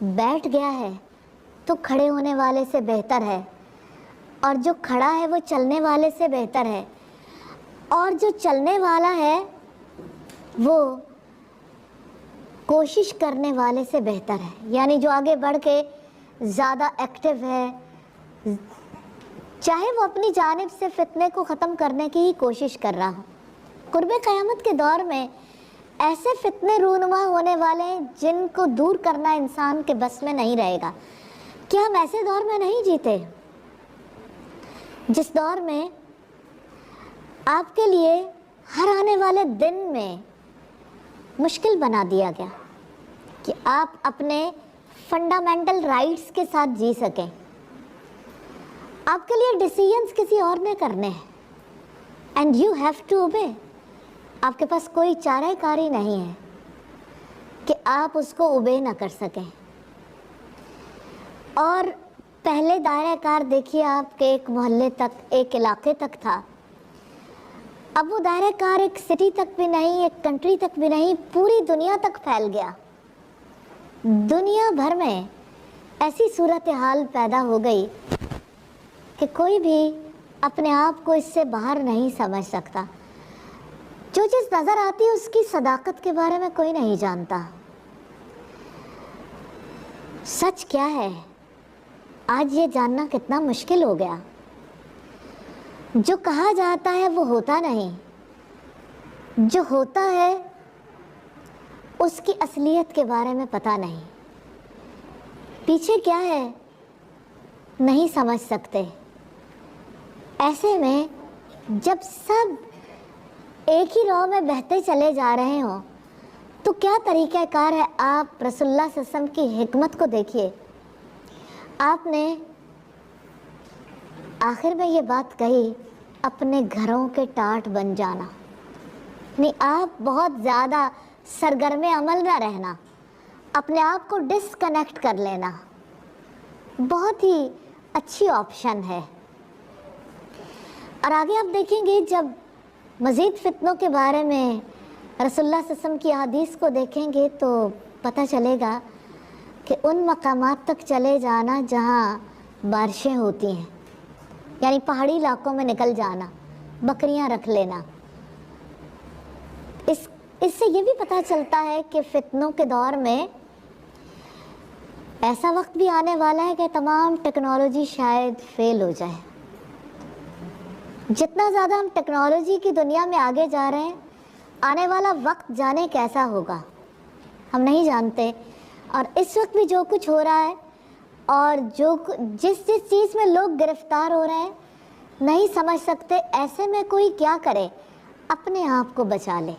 بیٹھ گیا ہے تو کھڑے ہونے والے سے بہتر ہے، اور جو کھڑا ہے وہ چلنے والے سے بہتر ہے، اور جو چلنے والا ہے وہ کوشش کرنے والے سے بہتر ہے۔ یعنی جو آگے بڑھ کے زیادہ ایکٹیو ہے، چاہے وہ اپنی جانب سے فتنے کو ختم کرنے کی ہی کوشش کر رہا ہو۔ قرب قیامت کے دور میں ایسے فتنے رونما ہونے والے ہیں جن کو دور کرنا انسان کے بس میں نہیں رہے گا۔ کیا ہم ایسے دور میں نہیں جیتے جس دور میں آپ کے لیے ہر آنے والے دن میں مشکل بنا دیا گیا کہ آپ اپنے فنڈامنٹل رائٹس کے ساتھ جی سکیں؟ آپ کے لیے ڈیسیژنز کسی اور نے کرنے ہیں and you have to obey. آپ کے پاس کوئی چارہ کاری نہیں ہے کہ آپ اس کو اوبے نہ کر سکیں۔ اور پہلے دائرہ کار دیکھیے آپ کے ایک محلے تک، ایک علاقے تک تھا، اب وہ دائرہ کار ایک سٹی تک بھی نہیں، ایک کنٹری تک بھی نہیں، پوری دنیا تک پھیل گیا۔ دنیا بھر میں ایسی صورتحال پیدا ہو گئی کہ کوئی بھی اپنے آپ کو اس سے باہر نہیں سمجھ سکتا۔ جو چیز نظر آتی ہے اس کی صداقت کے بارے میں کوئی نہیں جانتا۔ سچ کیا ہے آج یہ جاننا کتنا مشکل ہو گیا۔ جو کہا جاتا ہے وہ ہوتا نہیں، جو ہوتا ہے اس کی اصلیت کے بارے میں پتہ نہیں، پیچھے کیا ہے نہیں سمجھ سکتے۔ ایسے میں جب سب ایک ہی راہ میں بہتے چلے جا رہے ہوں تو کیا طریقہ کار ہے؟ آپ رسول اللہ صلی اللہ علیہ وسلم کی حکمت کو دیکھیے۔ آپ نے آخر میں یہ بات کہی، اپنے گھروں کے ٹاٹ بن جانا، یعنی آپ بہت زیادہ سرگرم عمل نہ رہنا، اپنے آپ کو ڈسکنیکٹ کر لینا بہت ہی اچھی آپشن ہے۔ اور آگے آپ دیکھیں گے جب مزید فتنوں کے بارے میں رسول اللہ صلی اللہ علیہ وسلم کی احادیث کو دیکھیں گے تو پتہ چلے گا کہ ان مقامات تک چلے جانا جہاں بارشیں ہوتی ہیں، یعنی پہاڑی علاقوں میں نکل جانا، بکریاں رکھ لینا۔ اس سے یہ بھی پتہ چلتا ہے کہ فتنوں کے دور میں ایسا وقت بھی آنے والا ہے کہ تمام ٹیکنالوجی شاید فیل ہو جائے۔ جتنا زیادہ ہم ٹیکنالوجی کی دنیا میں آگے جا رہے ہیں، آنے والا وقت جانے کیسا ہوگا ہم نہیں جانتے۔ اور اس وقت بھی جو کچھ ہو رہا ہے اور جس چیز میں لوگ گرفتار ہو رہے ہیں نہیں سمجھ سکتے، ایسے میں کوئی کیا کرے؟ اپنے آپ کو بچا لے۔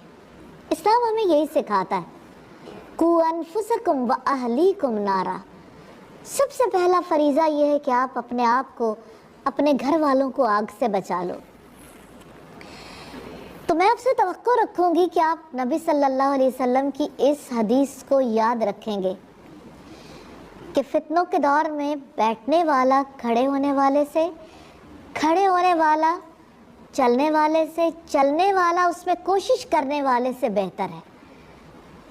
اسلام ہمیں یہی سکھاتا ہے، قُوا أَنفُسَكُمْ وَأَهْلِيكُمْ نَارًا۔ سب سے پہلا فریضہ یہ ہے کہ آپ اپنے آپ کو، اپنے گھر والوں کو آگ سے بچا لو۔ تو میں آپ سے توقع رکھوں گی کہ آپ نبی صلی اللہ علیہ وسلم کی اس حدیث کو یاد رکھیں گے کہ فتنوں کے دور میں بیٹھنے والا کھڑے ہونے والے سے، کھڑے ہونے والا چلنے والے سے، چلنے والا اس میں کوشش کرنے والے سے بہتر ہے۔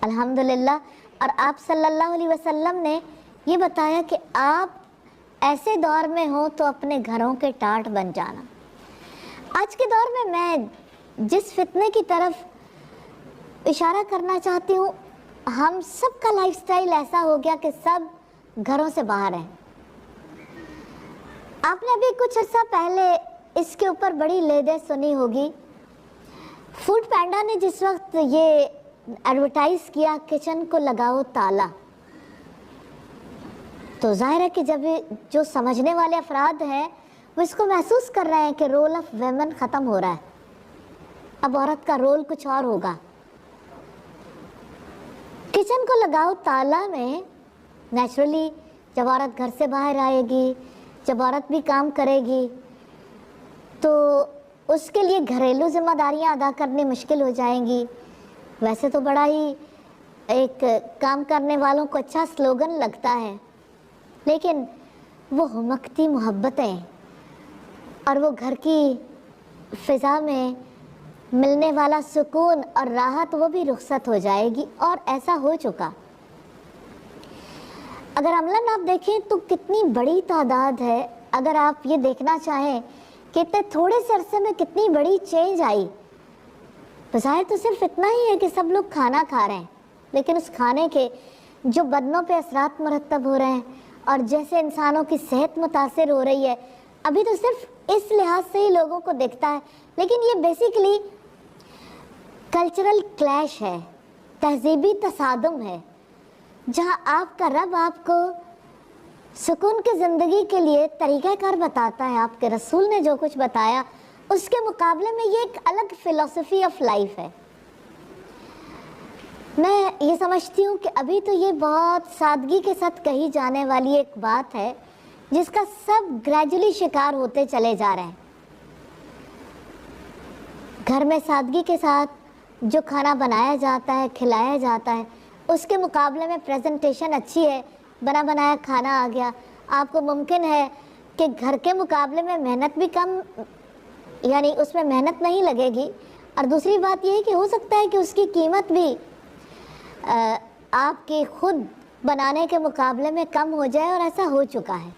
الحمدللہ۔ اور آپ صلی اللہ علیہ وسلم نے یہ بتایا کہ آپ ایسے دور میں ہوں تو اپنے گھروں کے ٹاٹ بن جانا۔ آج کے دور میں جس فتنے کی طرف اشارہ کرنا چاہتی ہوں، ہم سب کا لائف سٹائل ایسا ہو گیا کہ سب گھروں سے باہر ہیں۔ آپ نے ابھی کچھ عرصہ پہلے اس کے اوپر بڑی لیدیں سنی ہوگی۔ فوڈ پینڈا نے جس وقت یہ ایڈورٹائز کیا کچن کو لگاؤ تالا، تو ظاہر ہے کہ جب جو سمجھنے والے افراد ہیں وہ اس کو محسوس کر رہے ہیں کہ رول آف ویمن ختم ہو رہا ہے، اب عورت کا رول کچھ اور ہوگا۔ کچن کو لگاؤ تالا میں نیچرلی جب عورت گھر سے باہر آئے گی، جب عورت بھی کام کرے گی تو اس کے لیے گھریلو ذمہ داریاں ادا کرنی مشکل ہو جائیں گی۔ ویسے تو بڑا ہی ایک کام کرنے والوں کو اچھا سلوگن لگتا ہے، لیکن وہ ہمکتی محبتیں اور وہ گھر کی فضا میں ملنے والا سکون اور راحت وہ بھی رخصت ہو جائے گی، اور ایسا ہو چکا۔ اگر عملاً آپ دیکھیں تو کتنی بڑی تعداد ہے. اگر آپ یہ دیکھنا چاہیں کہ اتنے تھوڑے سے عرصے میں کتنی بڑی چینج آئی، بظاہر تو صرف اتنا ہی ہے کہ سب لوگ کھانا کھا رہے ہیں، لیکن اس کھانے کے جو بدنوں پہ اثرات مرتب ہو رہے ہیں اور جیسے انسانوں کی صحت متاثر ہو رہی ہے، ابھی تو صرف اس لحاظ سے ہی لوگوں کو دکھتا ہے. لیکن یہ بیسیکلی کلچرل کلیش ہے، تہذیبی تصادم ہے، جہاں آپ کا رب آپ کو سکون کی زندگی کے لیے طریقہ کار بتاتا ہے، آپ کے رسول نے جو کچھ بتایا اس کے مقابلے میں یہ ایک الگ فلسفی آف لائف ہے. میں یہ سمجھتی ہوں کہ ابھی تو یہ بہت سادگی کے ساتھ کہی جانے والی ایک بات ہے جس کا سب گریجولی شکار ہوتے چلے جا رہے ہیں. گھر میں سادگی کے ساتھ جو کھانا بنایا جاتا ہے، کھلایا جاتا ہے، اس کے مقابلے میں پریزنٹیشن اچھی ہے، بنا بنایا کھانا آ گیا. آپ کو ممکن ہے کہ گھر کے مقابلے میں محنت بھی کم، یعنی اس میں محنت نہیں لگے گی، اور دوسری بات یہ ہے کہ ہو سکتا ہے کہ اس کی قیمت بھی آپ کے خود بنانے کے مقابلے میں کم ہو جائے، اور ایسا ہو چکا ہے.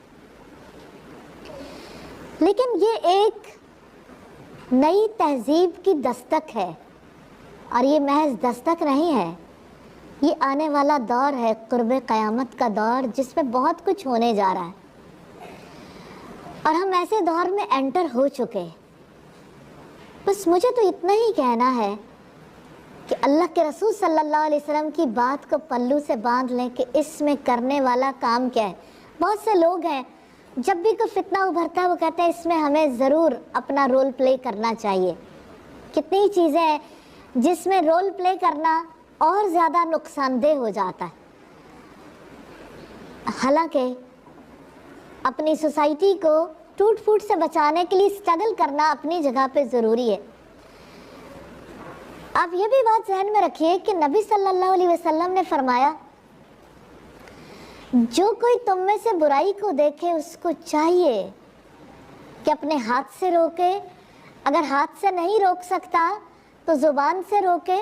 لیکن یہ ایک نئی تہذیب کی دستک ہے، اور یہ محض دستک نہیں ہے، یہ آنے والا دور ہے، قرب قیامت کا دور، جس میں بہت کچھ ہونے جا رہا ہے، اور ہم ایسے دور میں انٹر ہو چکے. بس مجھے تو اتنا ہی کہنا ہے کہ اللہ کے رسول صلی اللہ علیہ وسلم کی بات کو پلو سے باندھ لیں کہ اس میں کرنے والا کام کیا ہے. بہت سے لوگ ہیں جب بھی کوئی فتنہ ابھرتا ہے وہ کہتے ہیں اس میں ہمیں ضرور اپنا رول پلے کرنا چاہیے. کتنی چیزیں ہیں جس میں رول پلے کرنا اور زیادہ نقصان دہ ہو جاتا ہے. حالانکہ اپنی سوسائٹی کو ٹوٹ پھوٹ سے بچانے کے لیے اسٹرگل کرنا اپنی جگہ پہ ضروری ہے. آپ یہ بھی بات ذہن میں رکھیے کہ نبی صلی اللہ علیہ وسلم نے فرمایا جو کوئی تم میں سے برائی کو دیکھے اس کو چاہیے کہ اپنے ہاتھ سے روکے، اگر ہاتھ سے نہیں روک سکتا تو زبان سے روکے،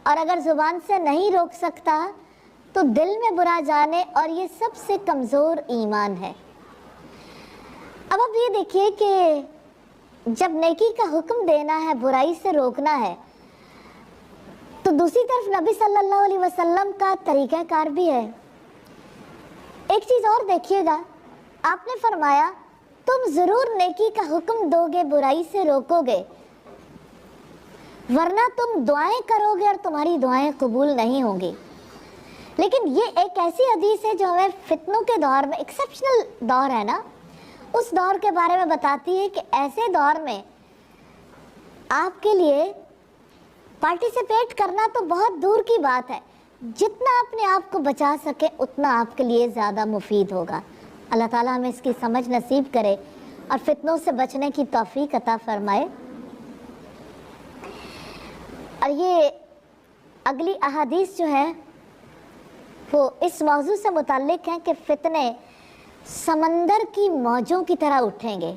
اور اگر زبان سے نہیں روک سکتا تو دل میں برا جانے، اور یہ سب سے کمزور ایمان ہے. اب آپ یہ دیکھیے کہ جب نیکی کا حکم دینا ہے، برائی سے روکنا ہے، تو دوسری طرف نبی صلی اللہ علیہ وسلم کا طریقہ کار بھی ہے. ایک چیز اور دیکھیے گا، آپ نے فرمایا تم ضرور نیکی کا حکم دو گے، برائی سے روکو گے، ورنہ تم دعائیں کرو گے اور تمہاری دعائیں قبول نہیں ہوں گی. لیکن یہ ایک ایسی حدیث ہے جو ہمیں فتنوں کے دور میں، ایکسیپشنل دور ہے نا، اس دور کے بارے میں بتاتی ہے کہ ایسے دور میں آپ کے لیے پارٹیسپیٹ کرنا تو بہت دور کی بات ہے، جتنا اپنے آپ کو بچا سکے اتنا آپ کے لیے زیادہ مفید ہوگا. اللہ تعالیٰ ہمیں اس کی سمجھ نصیب کرے اور فتنوں سے بچنے کی توفیق عطا فرمائے. اور یہ اگلی احادیث جو ہے وہ اس موضوع سے متعلق ہیں کہ فتنے سمندر کی موجوں کی طرح اٹھیں گے.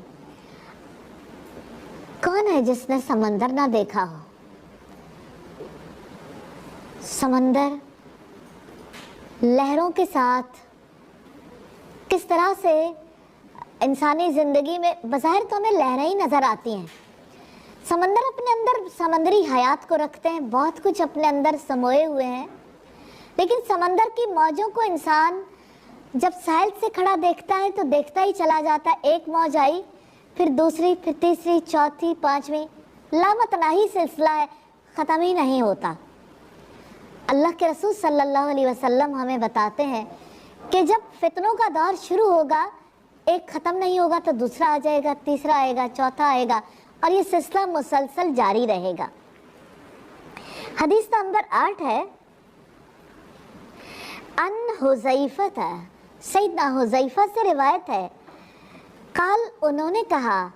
کون ہے جس نے سمندر نہ دیکھا ہو؟ سمندر لہروں کے ساتھ کس طرح سے انسانی زندگی میں، بظاہر تو ہمیں لہریں ہی نظر آتی ہیں، سمندر اپنے اندر سمندری حیات کو رکھتے ہیں، بہت کچھ اپنے اندر سموئے ہوئے ہیں. لیکن سمندر کی موجوں کو انسان جب ساحل سے کھڑا دیکھتا ہے تو دیکھتا ہی چلا جاتا ہے. ایک موج آئی، پھر دوسری، پھر تیسری، چوتھی، پانچویں، لامتناہی سلسلہ ہے، ختم ہی نہیں ہوتا. اللہ کے رسول صلی اللہ علیہ وسلم ہمیں بتاتے ہیں کہ جب فتنوں کا دور شروع ہوگا، ایک ختم نہیں ہوگا تو دوسرا آ جائے گا، تیسرا آئے گا، چوتھا آئے گا، اور یہ سلسلہ مسلسل جاری رہے گا. حدیث نمبر 8 ہے، ان حذیفہ، سیدنا حذیفہ سے روایت ہے، قال انہوں نے کہا،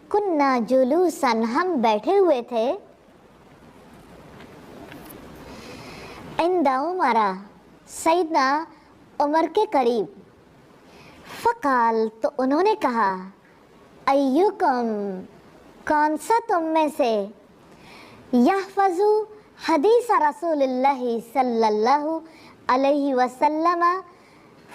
کننا جلوسا، ہم بیٹھے ہوئے تھے، عند عمر، سیدنا عمر کے قریب، فقال، تو انہوں نے کہا، ایکم، کون سا تم میں سے، یحفظ حدیث رسول اللہ صلی اللہ علیہ وسلم،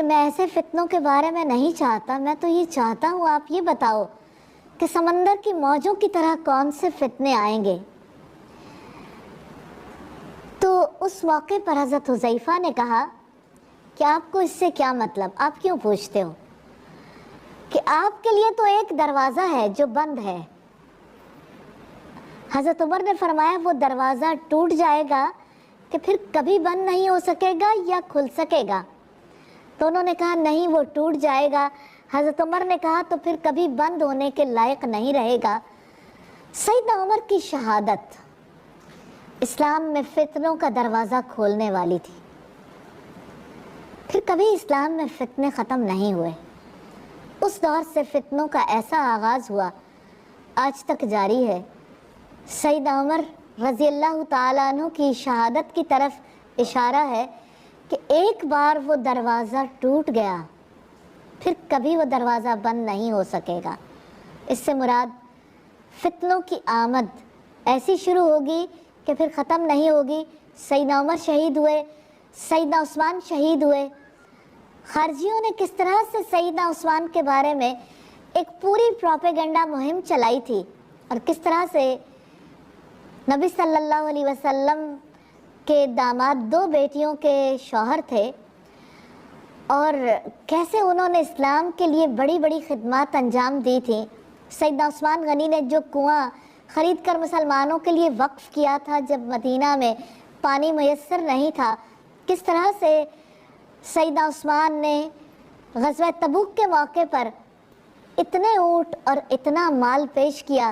کہ میں ایسے فتنوں کے بارے میں نہیں چاہتا، میں تو یہ چاہتا ہوں آپ یہ بتاؤ کہ سمندر کی موجوں کی طرح کون سے فتنے آئیں گے۔ تو اس موقع پر حضرت حذیفہ نے کہا کہ آپ کو اس سے کیا مطلب، آپ کیوں پوچھتے ہو، کہ آپ کے لیے تو ایک دروازہ ہے جو بند ہے۔ حضرت عمر نے فرمایا وہ دروازہ ٹوٹ جائے گا کہ پھر کبھی بند نہیں ہو سکے گا یا کھل سکے گا؟ تو انہوں نے کہا نہیں، وہ ٹوٹ جائے گا۔ حضرت عمر نے کہا تو پھر کبھی بند ہونے کے لائق نہیں رہے گا۔ سیدنا عمر کی شہادت اسلام میں فتنوں کا دروازہ کھولنے والی تھی۔ پھر کبھی اسلام میں فتنے ختم نہیں ہوئے۔ اس دور سے فتنوں کا ایسا آغاز ہوا، آج تک جاری ہے۔ سیدنا عمر رضی اللہ تعالیٰ عنہ کی شہادت کی طرف اشارہ ہے کہ ایک بار وہ دروازہ ٹوٹ گیا، پھر کبھی وہ دروازہ بند نہیں ہو سکے گا۔ اس سے مراد فتنوں کی آمد ایسی شروع ہوگی کہ پھر ختم نہیں ہوگی۔ سیدنا عمر شہید ہوئے، سیدنا عثمان شہید ہوئے۔ خارجیوں نے کس طرح سے سیدنا عثمان کے بارے میں ایک پوری پروپیگنڈا مہم چلائی تھی، اور کس طرح سے نبی صلی اللہ علیہ وسلم کے داماد دو بیٹیوں کے شوہر تھے، اور کیسے انہوں نے اسلام کے لیے بڑی بڑی خدمات انجام دی تھیں۔ سیدنا عثمان غنی نے جو کنواں خرید کر مسلمانوں کے لیے وقف کیا تھا جب مدینہ میں پانی میسر نہیں تھا، کس طرح سے سیدنا عثمان نے غزوہ تبوک کے موقع پر اتنے اونٹ اور اتنا مال پیش کیا۔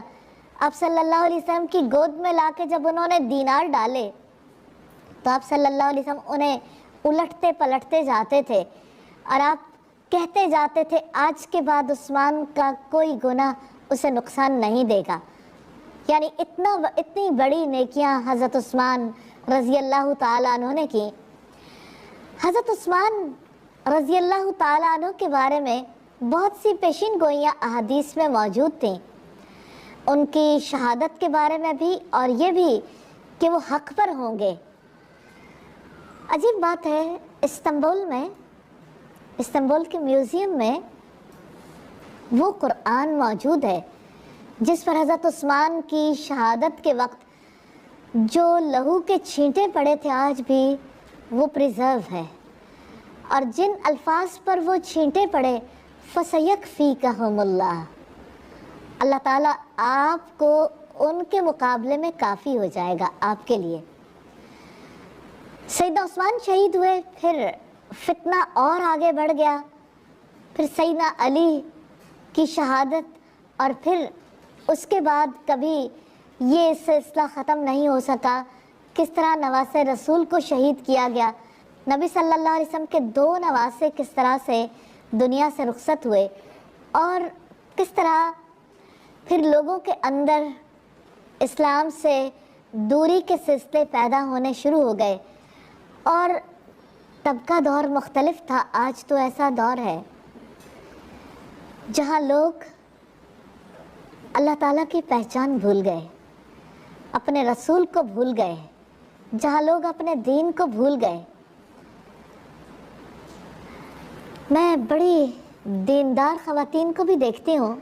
آپ صلی اللہ علیہ وسلم کی گود میں لا کے جب انہوں نے دینار ڈالے تو آپ صلی اللہ علیہ وسلم انہیں الٹتے پلٹتے جاتے تھے، اور آپ کہتے جاتے تھے آج کے بعد عثمان کا کوئی گناہ اسے نقصان نہیں دے گا۔ یعنی اتنی بڑی نیکیاں حضرت عثمان رضی اللہ تعالیٰ عنہ نے کی۔ حضرت عثمان رضی اللہ تعالیٰ عنہ کے بارے میں بہت سی پیشین گوئیاں احادیث میں موجود تھیں، ان کی شہادت کے بارے میں بھی اور یہ بھی کہ وہ حق پر ہوں گے۔ عجیب بات ہے، استنبول کے میوزیم میں وہ قرآن موجود ہے جس پر حضرت عثمان کی شہادت کے وقت جو لہو کے چھینٹے پڑے تھے آج بھی وہ پریزرو ہے، اور جن الفاظ پر وہ چھینٹے پڑے فَسَيَكْفِيكَهُمُ اللَّهُ، اللہ تعالیٰ آپ کو ان کے مقابلے میں کافی ہو جائے گا آپ کے لیے۔ سیدنا عثمان شہید ہوئے، پھر فتنہ اور آگے بڑھ گیا، پھر سیدنا علی کی شہادت، اور پھر اس کے بعد کبھی یہ سلسلہ ختم نہیں ہو سکا۔ کس طرح نواسے رسول کو شہید کیا گیا، نبی صلی اللہ علیہ وسلم کے دو نواسے کس طرح سے دنیا سے رخصت ہوئے، اور کس طرح پھر لوگوں کے اندر اسلام سے دوری کے سلسلے پیدا ہونے شروع ہو گئے، اور تب کا دور مختلف تھا۔ آج تو ایسا دور ہے جہاں لوگ اللہ تعالیٰ کی پہچان بھول گئے، اپنے رسول کو بھول گئے، جہاں لوگ اپنے دین کو بھول گئے۔ میں بڑی دیندار خواتین کو بھی دیکھتی ہوں،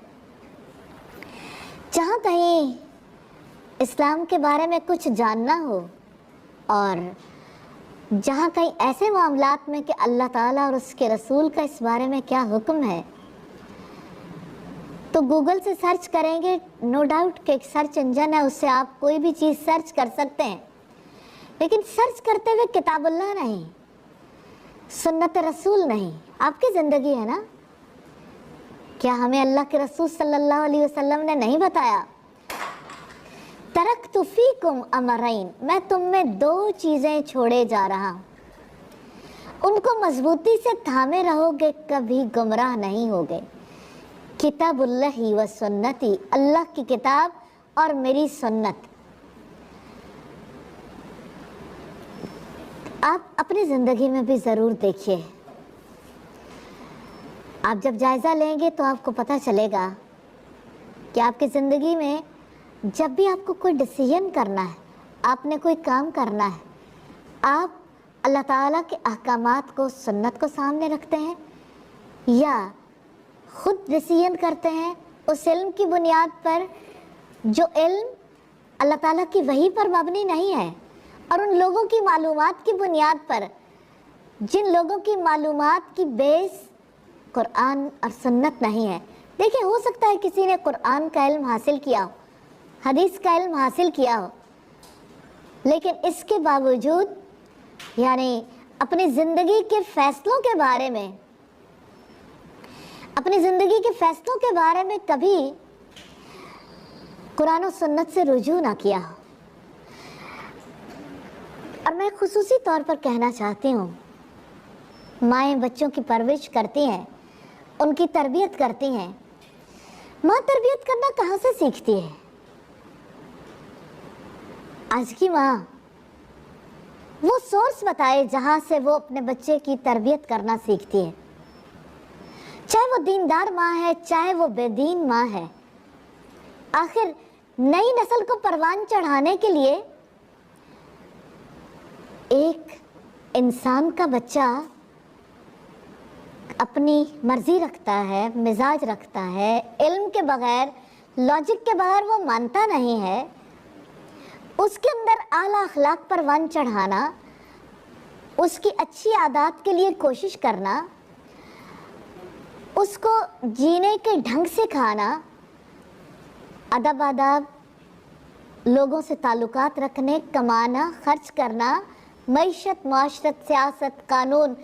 جہاں کہیں اسلام کے بارے میں کچھ جاننا ہو، اور جہاں کہیں ایسے معاملات میں کہ اللہ تعالیٰ اور اس کے رسول کا اس بارے میں کیا حکم ہے، تو گوگل سے سرچ کریں گے، نو ڈاؤٹ کہ ایک سرچ انجن ہے، اس سے آپ کوئی بھی چیز سرچ کر سکتے ہیں، لیکن سرچ کرتے ہوئے کتاب اللہ نہیں، سنت رسول نہیں۔ آپ کی زندگی ہے نا، کیا ہمیں اللہ کے رسول صلی اللہ علیہ وسلم نے نہیں بتایا؟ ترکت فیکم امرین، میں تم میں دو چیزیں چھوڑے جا رہا ہوں، ان کو مضبوطی سے تھامے رہو گے کبھی گمراہ نہیں ہوگے۔ کتاب اللہ و سنتی، اللہ کی کتاب اور میری سنت۔ آپ اپنی زندگی میں بھی ضرور دیکھیے، آپ جب جائزہ لیں گے تو آپ کو پتہ چلے گا کہ آپ کی زندگی میں جب بھی آپ کو کوئی ڈیسیژن کرنا ہے، آپ نے کوئی کام کرنا ہے، آپ اللہ تعالیٰ کے احکامات کو، سنت کو سامنے رکھتے ہیں، یا خود ڈیسیژن کرتے ہیں اس علم کی بنیاد پر جو علم اللہ تعالیٰ کی وحی پر مبنی نہیں ہے، اور ان لوگوں کی معلومات کی بنیاد پر جن لوگوں کی معلومات کی بیس قرآن اور سنت نہیں ہے۔ دیکھیں، ہو سکتا ہے کسی نے قرآن کا علم حاصل کیا ہو، حدیث کا علم حاصل کیا ہو، لیکن اس کے باوجود یعنی اپنی زندگی کے فیصلوں کے بارے میں، اپنی زندگی کے فیصلوں کے بارے میں کبھی قرآن و سنت سے رجوع نہ کیا ہو۔ اور میں خصوصی طور پر کہنا چاہتی ہوں، مائیں بچوں کی پرورش کرتی ہیں، ان کی تربیت کرتی ہیں۔ ماں تربیت کرنا کہاں سے سیکھتی ہے؟ آج کی ماں وہ سورس بتائے جہاں سے وہ اپنے بچے کی تربیت کرنا سیکھتی ہے، چاہے وہ دیندار ماں ہے، چاہے وہ بے دین ماں ہے۔ آخر نئی نسل کو پروان چڑھانے کے لیے ایک انسان کا بچہ اپنی مرضی رکھتا ہے، مزاج رکھتا ہے، علم کے بغیر، لاجک کے بغیر وہ مانتا نہیں ہے۔ اس کے اندر اعلیٰ اخلاق پروان چڑھانا، اس کی اچھی عادات کے لیے کوشش کرنا، اس کو جینے کے ڈھنگ سکھانا، ادب آداب، لوگوں سے تعلقات رکھنے، کمانا، خرچ کرنا، معیشت، معاشرت، سیاست، قانون،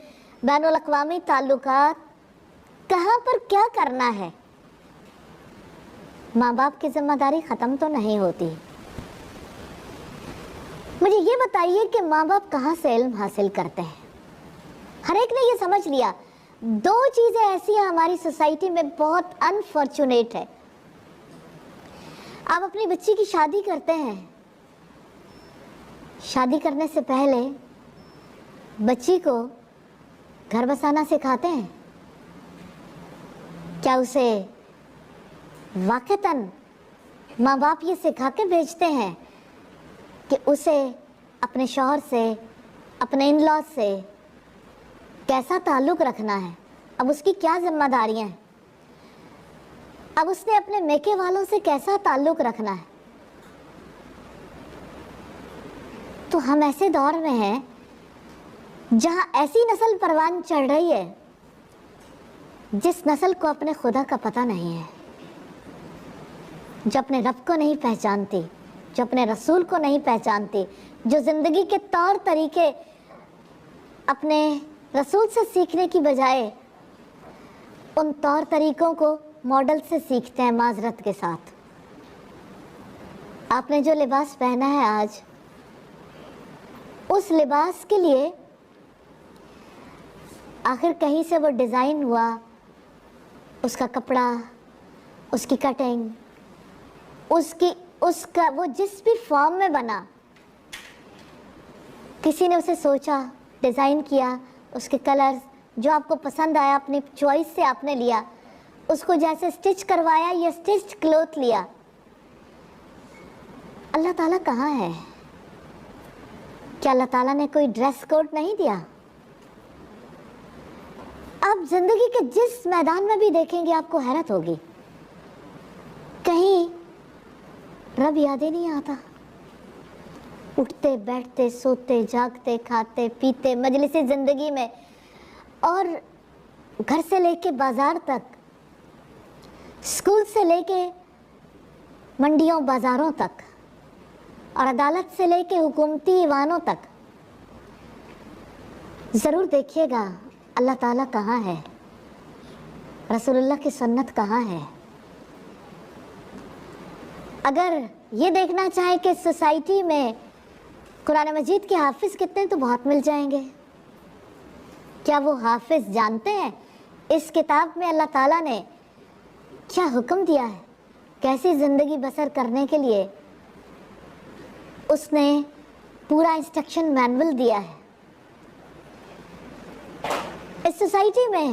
بین الاقوامی تعلقات، کہاں پر کیا کرنا ہے، ماں باپ کی ذمہ داری ختم تو نہیں ہوتی۔ مجھے یہ بتائیے کہ ماں باپ کہاں سے علم حاصل کرتے ہیں؟ ہر ایک نے یہ سمجھ لیا، دو چیزیں ایسی ہیں ہماری سوسائٹی میں بہت انفارچونیٹ ہے۔ آپ اپنی بچی کی شادی کرتے ہیں، شادی کرنے سے پہلے بچی کو گھر بسانا سکھاتے ہیں؟ کیا اسے واقعتاً ماں باپ یہ سکھا کے بھیجتے ہیں کہ اسے اپنے شوہر سے، اپنے ان لاز سے کیسا تعلق رکھنا ہے، اب اس کی کیا ذمہ داریاں ہیں، اب اس نے اپنے میکے والوں سے کیسا تعلق رکھنا ہے؟ تو ہم ایسے دور میں ہیں جہاں ایسی نسل پروان چڑھ رہی ہے جس نسل کو اپنے خدا کا پتہ نہیں ہے، جو اپنے رب کو نہیں پہچانتی، جو اپنے رسول کو نہیں پہچانتی، جو زندگی کے طور طریقے اپنے رسول سے سیکھنے کی بجائے ان طور طریقوں کو ماڈل سے سیکھتے ہیں معذرت کے ساتھ۔ آپ نے جو لباس پہنا ہے آج، اس لباس کے لیے آخر کہیں سے وہ ڈیزائن ہوا، اس کا کپڑا، اس کی کٹنگ، اس کا وہ جس بھی فارم میں بنا، کسی نے اسے سوچا، ڈیزائن کیا، اس کے کلرز جو آپ کو پسند آیا اپنی چوائس سے آپ نے لیا، اس کو جیسے سٹچ کروایا یا سٹچڈ کلوتھ لیا۔ اللہ تعالیٰ کہاں ہے؟ کیا اللہ تعالیٰ نے کوئی ڈریس کوڈ نہیں دیا؟ آپ زندگی کے جس میدان میں بھی دیکھیں گے آپ کو حیرت ہوگی، کہیں رب یاد ہی نہیں آتا۔ اٹھتے بیٹھتے سوتے جاگتے کھاتے پیتے مجلس زندگی میں، اور گھر سے لے کے بازار تک، اسکول سے لے کے منڈیوں بازاروں تک، اور عدالت سے لے کے حکومتی ایوانوں تک، ضرور دیکھیے گا اللہ تعالیٰ کہاں ہے، رسول اللہ کی سنت کہاں ہے۔ اگر یہ دیکھنا چاہیں کہ سوسائٹی میں قرآن مجید کے حافظ کتنے، تو بہت مل جائیں گے۔ کیا وہ حافظ جانتے ہیں اس کتاب میں اللہ تعالیٰ نے کیا حکم دیا ہے، کیسی زندگی بسر کرنے کے لیے اس نے پورا انسٹرکشن مینول دیا ہے؟ اس سوسائٹی میں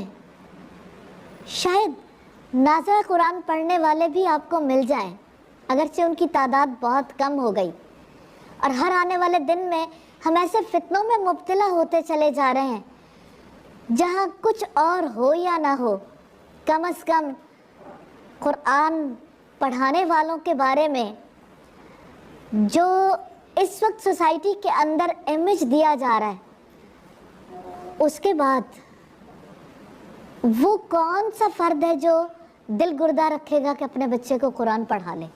شاید نازل قرآن پڑھنے والے بھی آپ کو مل جائیں، اگرچہ ان کی تعداد بہت کم ہو گئی، اور ہر آنے والے دن میں ہم ایسے فتنوں میں مبتلا ہوتے چلے جا رہے ہیں جہاں کچھ اور ہو یا نہ ہو، کم از کم قرآن پڑھانے والوں کے بارے میں جو اس وقت سوسائٹی کے اندر امیج دیا جا رہا ہے، اس کے بعد وہ کون سا فرد ہے جو دل گردہ رکھے گا کہ اپنے بچے کو قرآن پڑھا لے،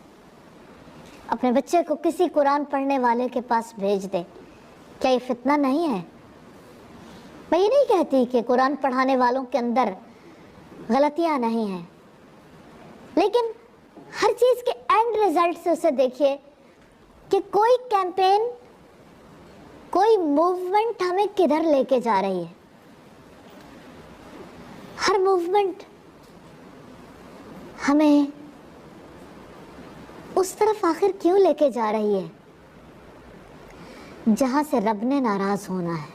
اپنے بچے کو کسی قرآن پڑھنے والے کے پاس بھیج دے؟ کیا یہ فتنہ نہیں ہے؟ میں یہ نہیں کہتی کہ قرآن پڑھانے والوں کے اندر غلطیاں نہیں ہیں، لیکن ہر چیز کے اینڈ ریزلٹ سے اسے دیکھیے کہ کوئی کیمپین، کوئی موومنٹ ہمیں کدھر لے کے جا رہی ہے۔ ہر موومنٹ ہمیں اس طرف آخر کیوں لے کے جا رہی ہے جہاں سے رب نے ناراض ہونا ہے؟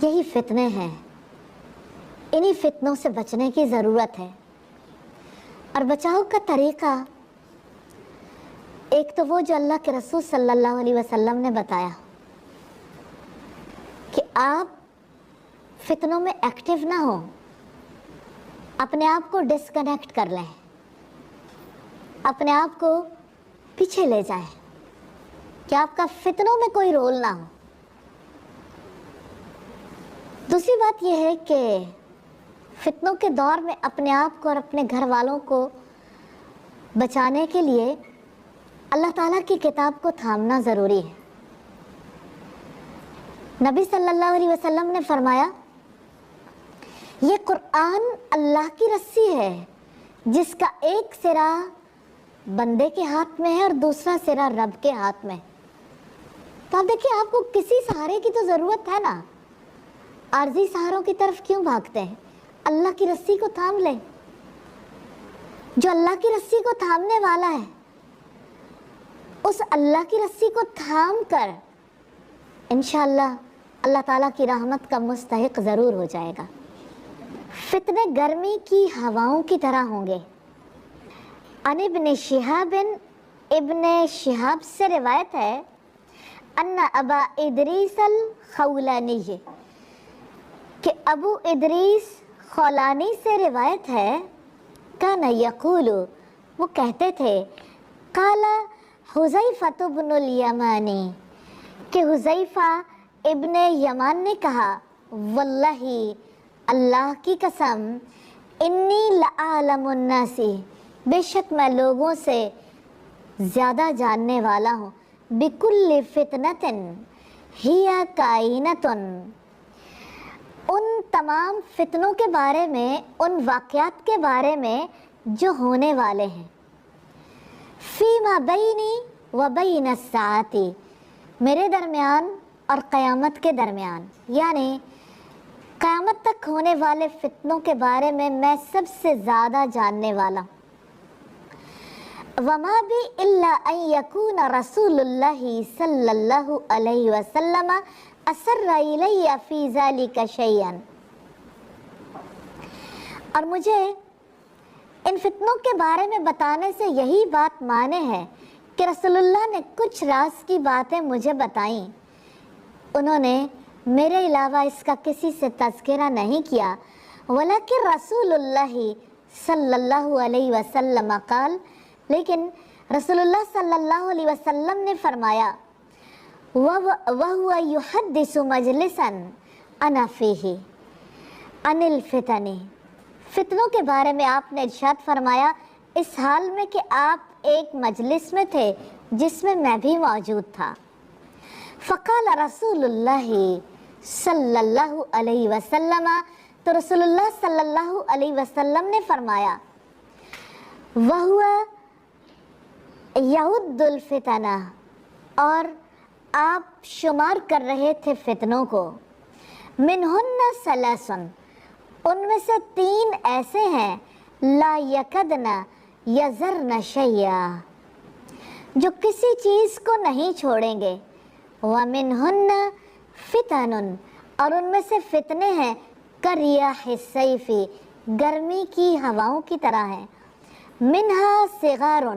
یہی فتنے ہیں، انہی فتنوں سے بچنے کی ضرورت ہے۔ اور بچاؤ کا طریقہ ایک تو وہ جو اللہ کے رسول صلی اللہ علیہ وسلم نے بتایا کہ آپ فتنوں میں ایکٹیو نہ ہو، اپنے آپ کو ڈسکنیکٹ کر لیں، اپنے آپ کو پیچھے لے جائیں کہ آپ کا فتنوں میں کوئی رول نہ ہو۔ دوسری بات یہ ہے کہ فتنوں کے دور میں اپنے آپ کو اور اپنے گھر والوں کو بچانے کے لیے اللہ تعالیٰ کی کتاب کو تھامنا ضروری ہے۔ نبی صلی اللہ علیہ وسلم نے فرمایا، یہ قرآن اللہ کی رسی ہے جس کا ایک سرا بندے کے ہاتھ میں ہے اور دوسرا سرا رب کے ہاتھ میں۔ تو آپ دیکھیں، آپ کو کسی سہارے کی تو ضرورت ہے نا، عارضی سہاروں کی طرف کیوں بھاگتے ہیں؟ اللہ کی رسی کو تھام لیں۔ جو اللہ کی رسی کو تھامنے والا ہے، اس اللہ کی رسی کو تھام کر انشاءاللہ اللہ تعالیٰ کی رحمت کا مستحق ضرور ہو جائے گا۔ فتنے گرمی کی ہواؤں کی طرح ہوں گے۔ عن ابن شہاب، ابن شہاب سے روایت ہے، ان ابا ادریس الخولانی، کہ ابو ادریس خولانی سے روایت ہے، کان یقول، وہ کہتے تھے، قال حذیفہ بن الیمانی، کہ حذیفہ ابن یمان نے کہا، واللہ، اللہ کی قسم، انی لعالم الناس، بے شک میں لوگوں سے زیادہ جاننے والا ہوں، بکل فتنۃ ہی کائنۃ، ان تمام فتنوں کے بارے میں، ان واقعات کے بارے میں جو ہونے والے ہیں، فیما بینی و بین الساعۃ، میرے درمیان اور قیامت کے درمیان، یعنی قیامت تک ہونے والے فتنوں کے بارے میں سب سے زیادہ جاننے والا ہوں۔ وما بی الا ان یکون رسول اللہ صلی اللہ علیہ وسلم اسر الی فی ذلک شیئا، اور مجھے ان فتنوں کے بارے میں بتانے سے یہی بات مانے ہے کہ رسول اللہ نے کچھ راز کی باتیں مجھے بتائیں، انہوں نے میرے علاوہ اس کا کسی سے تذکرہ نہیں کیا، ولیکن رسول اللہ صلی اللہ علیہ وسلم قال، لیکن رسول اللہ صلی اللہ علیہ وسلم نے فرمایا، وَهُوَ يُحَدِّثُ مَجْلِسًا أَنَا فِيهِ عَنِ الْفِتَنِ، فتنوں کے بارے میں آپ نے ارشاد فرمایا اس حال میں کہ آپ ایک مجلس میں تھے جس میں میں بھی موجود تھا۔ فقال رسول اللہ صلی اللہ علیہ وسلم، تو رسول اللہ صلی اللہ علیہ وسلم نے فرمایا، وَهُوَ يَعُدُّ الْفِتَنَ، اور آپ شمار کر رہے تھے فتنوں کو، مِنْهُنَّ ثَلَاثٌ، ان میں سے 3 ایسے ہیں، لا یکدن یذرن شیئا، جو کسی چیز کو نہیں چھوڑیں گے، وَمِنْهُنَّ فِتَنٌ، اور ان میں سے فتنے ہیں، کَرِیَاحِ الصَّیْفِ، گرمی کی ہواؤں کی طرح ہیں، مِنْہَا صِغَارٌ،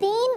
3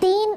3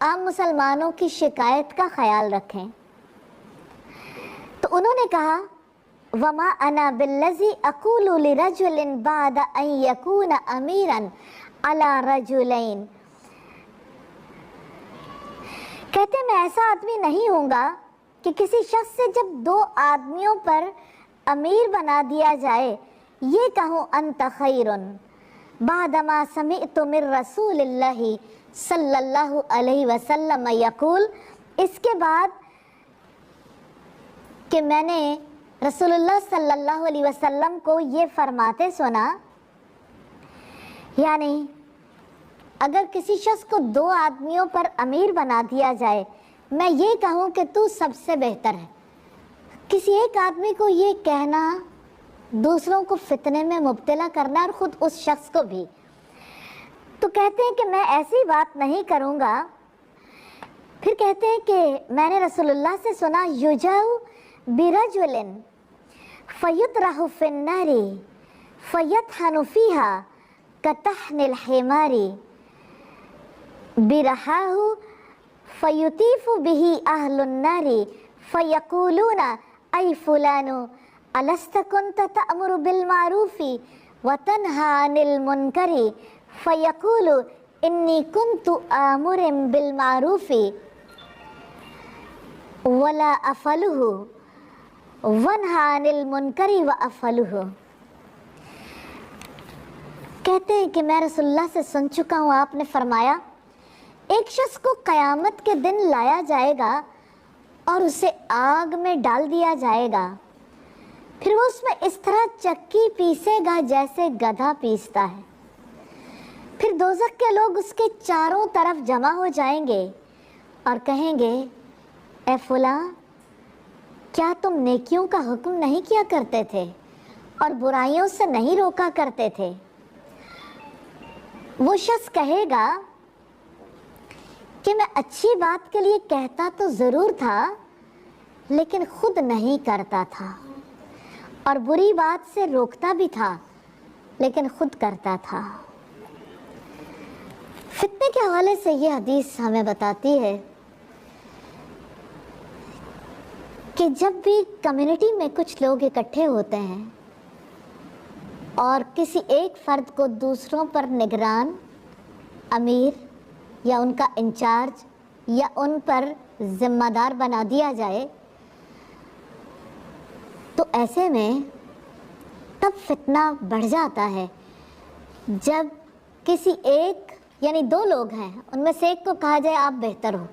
عام مسلمانوں کی شکایت کا خیال رکھیں۔ تو انہوں نے کہا وَمَا أَنَا بِالَّذِي أَقُولُ لِرَجُلٍ بَعْدَ أَن يَكُونَ أَمِيرًا عَلَى رَجُلَيْنِ، کہتے میں ایسا آدمی نہیں ہوں گا کہ کسی شخص سے جب دو آدمیوں پر امیر بنا دیا جائے یہ کہوں انت خیر بعدما سمعت من رسول اللہ صلی اللہ علیہ وسلم یقول، اس کے بعد کہ میں نے رسول اللہ صلی اللہ علیہ وسلم کو یہ فرماتے سنا، یعنی اگر کسی شخص کو دو آدمیوں پر امیر بنا دیا جائے میں یہ کہوں کہ تو سب سے بہتر ہے۔ کسی ایک آدمی کو یہ کہنا دوسروں کو فتنے میں مبتلا کرنا اور خود اس شخص کو بھی، تو کہتے ہیں کہ میں ایسی بات نہیں کروں گا۔ پھر کہتے ہیں کہ میں نے رسول اللہ سے سنا یجاؤ برجل فیطرح فی النار فیطحن فیہا کطحن الحمار برحاہ فیطیف بہ اہل النار فیقولون ای فلان الست کنت تأمر بالمعروف وتنہی عن المنکر فیقول انی کنت آمر بالمعروف ولا افعلہ وانہی عن المنکر وافعلہ۔ کہتے ہیں کہ میں رسول اللہ سے سن چکا ہوں، آپ نے فرمایا ایک شخص کو قیامت کے دن لایا جائے گا اور اسے آگ میں ڈال دیا جائے گا، پھر وہ اس میں اس طرح چکی پیسے گا جیسے گدھا پیستا ہے، پھر دوزخ کے لوگ اس کے چاروں طرف جمع ہو جائیں گے اور کہیں گے اے فلاں کیا تم نیکیوں کا حکم نہیں کیا کرتے تھے اور برائیوں سے نہیں روکا کرتے تھے؟ وہ شخص کہے گا کہ میں اچھی بات کے لیے کہتا تو ضرور تھا لیکن خود نہیں کرتا تھا، اور بری بات سے روکتا بھی تھا لیکن خود کرتا تھا۔ فتنے کے حوالے سے یہ حدیث ہمیں بتاتی ہے کہ جب بھی کمیونٹی میں کچھ لوگ اکٹھے ہوتے ہیں اور کسی ایک فرد کو دوسروں پر نگران، امیر یا ان کا انچارج یا ان پر ذمہ دار بنا دیا جائے تو ایسے میں تب فتنہ بڑھ جاتا ہے جب کسی ایک یعنی دو لوگ ہیں ان میں سے ایک کو کہا جائے آپ بہتر ہو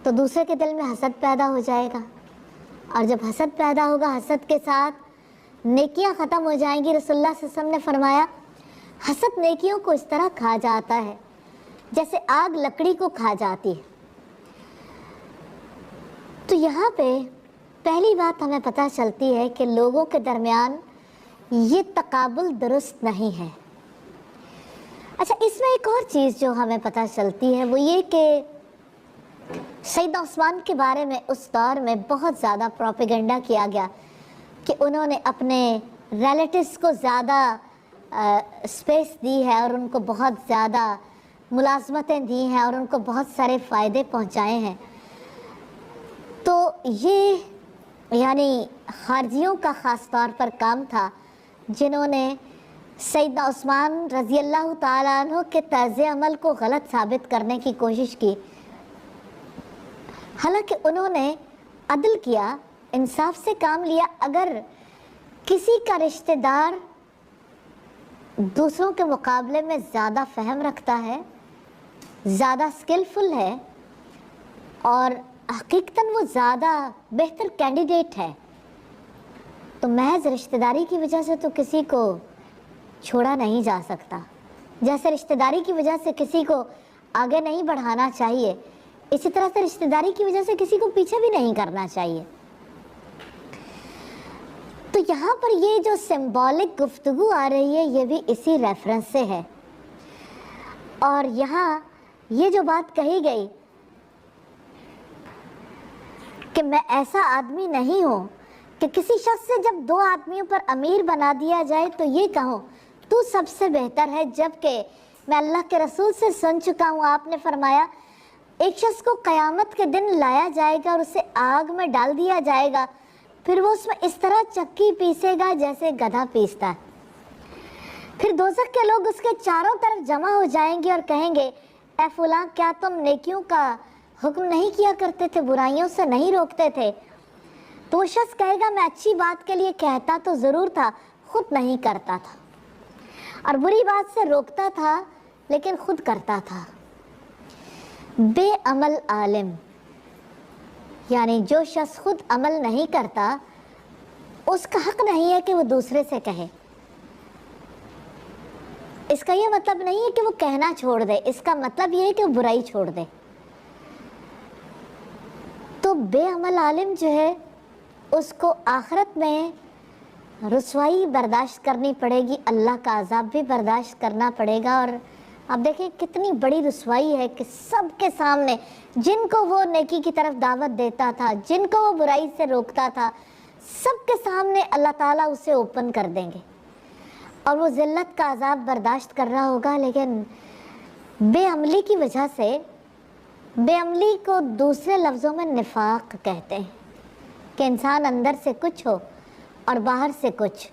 تو دوسرے کے دل میں حسد پیدا ہو جائے گا، اور جب حسد پیدا ہوگا حسد کے ساتھ نیکیاں ختم ہو جائیں گی۔ رسول اللہ صلی اللہ علیہ وسلم نے فرمایا حسد نیکیوں کو اس طرح کھا جاتا ہے جیسے آگ لکڑی کو کھا جاتی ہے۔ تو یہاں پہ پہلی بات ہمیں پتہ چلتی ہے کہ لوگوں کے درمیان یہ تقابل درست نہیں ہے۔ اچھا، اس میں ایک اور چیز جو ہمیں پتہ چلتی ہے وہ یہ کہ سیدنا عثمان کے بارے میں اس دور میں بہت زیادہ پروپیگنڈا کیا گیا کہ انہوں نے اپنے ریلیٹیوز کو زیادہ اسپیس دی ہے اور ان کو بہت زیادہ ملازمتیں دی ہیں اور ان کو بہت سارے فائدے پہنچائے ہیں۔ تو یہ یعنی خارجیوں کا خاص طور پر کام تھا جنہوں نے سیدنا عثمان رضی اللہ تعالیٰ عنہ کے طرز عمل کو غلط ثابت کرنے کی کوشش کی، حالانکہ انہوں نے عدل کیا، انصاف سے کام لیا۔ اگر کسی کا رشتہ دار دوسروں کے مقابلے میں زیادہ فہم رکھتا ہے، زیادہ اسکلفل ہے اور حقیقتاً وہ زیادہ بہتر کینڈیڈیٹ ہے تو محض رشتہ داری کی وجہ سے تو کسی کو چھوڑا نہیں جا سکتا۔ جیسے رشتہ داری کی وجہ سے کسی کو آگے نہیں بڑھانا چاہیے، اسی طرح سے رشتہ داری کی وجہ سے کسی کو پیچھے بھی نہیں کرنا چاہیے۔ تو یہاں پر یہ جو سمبولک گفتگو آ رہی ہے یہ بھی اسی ریفرنس سے ہے، اور یہاں یہ جو بات کہی گئی کہ میں ایسا آدمی نہیں ہوں کہ کسی شخص سے جب دو آدمیوں پر امیر بنا دیا جائے تو یہ کہوں تو سب سے بہتر ہے، جبکہ میں اللہ کے رسول سے سن چکا ہوں، آپ نے فرمایا ایک شخص کو قیامت کے دن لایا جائے گا اور اسے آگ میں ڈال دیا جائے گا، پھر وہ اس میں اس طرح چکی پیسے گا جیسے گدھا پیستا ہے۔ پھر دوزخ کے لوگ اس کے چاروں طرف جمع ہو جائیں گے اور کہیں گے اے فلاں، کیا تم نیکیوں کا حکم نہیں کیا کرتے تھے، برائیوں سے نہیں روکتے تھے؟ تو وہ شخص کہے گا میں اچھی بات کے لیے کہتا تو ضرور تھا، خود نہیں کرتا تھا، اور بری بات سے روکتا تھا لیکن خود کرتا تھا۔ بے عمل عالم، یعنی جو شخص خود عمل نہیں کرتا اس کا حق نہیں ہے کہ وہ دوسرے سے کہے۔ اس کا یہ مطلب نہیں ہے کہ وہ کہنا چھوڑ دے، اس کا مطلب یہ ہے کہ وہ برائی چھوڑ دے۔ تو بے عمل عالم جو ہے اس کو آخرت میں رسوائی برداشت کرنی پڑے گی، اللہ کا عذاب بھی برداشت کرنا پڑے گا۔ اور اب دیکھیں کتنی بڑی رسوائی ہے کہ سب کے سامنے جن کو وہ نیکی کی طرف دعوت دیتا تھا، جن کو وہ برائی سے روکتا تھا، سب کے سامنے اللہ تعالیٰ اسے اوپن کر دیں گے اور وہ ذلت کا عذاب برداشت کر رہا ہوگا۔ لیکن بے عملی کی وجہ سے، بے عملی کو دوسرے لفظوں میں نفاق کہتے ہیں کہ انسان اندر سے کچھ ہو اور باہر سے کچھ۔